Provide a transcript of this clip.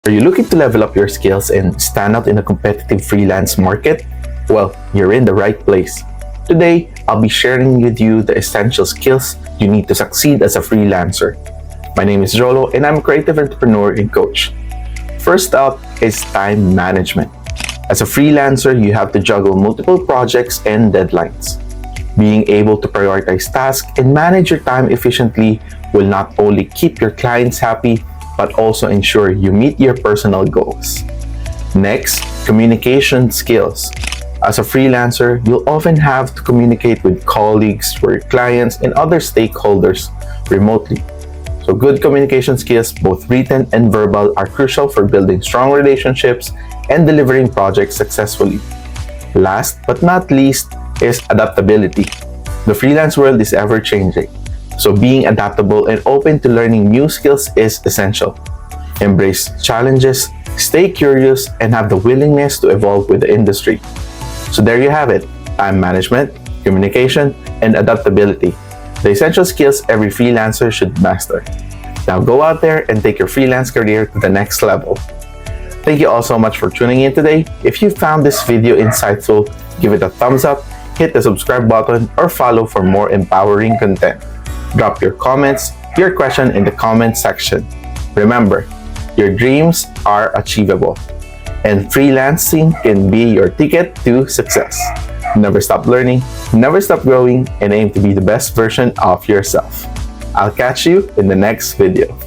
Are you looking to level up your skills and stand out in a competitive freelance market? Well, you're in the right place. Today, I'll be sharing with you the essential skills you need to succeed as a freelancer. My name is Jolo and I'm a creative entrepreneur and coach. First up is time management. As a freelancer, you have to juggle multiple projects and deadlines. Being able to prioritize tasks and manage your time efficiently will not only keep your clients happy, but also ensure you meet your personal goals. Next, communication skills. As a freelancer, you'll often have to communicate with colleagues, your clients, and other stakeholders remotely. So good communication skills, both written and verbal, are crucial for building strong relationships and delivering projects successfully. Last but not least is adaptability. The freelance world is ever-changing, so being adaptable and open to learning new skills is essential. Embrace challenges, stay curious, and have the willingness to evolve with the industry. So there you have it, time management, communication, and adaptability. The essential skills every freelancer should master. Now go out there and take your freelance career to the next level. Thank you all so much for tuning in today. If you found this video insightful, give it a thumbs up, hit the subscribe button, or follow for more empowering content. Drop your comments, your question in the comment section. Remember, your dreams are achievable, and freelancing can be your ticket to success. Never stop learning, never stop growing, and aim to be the best version of yourself. I'll catch you in the next video.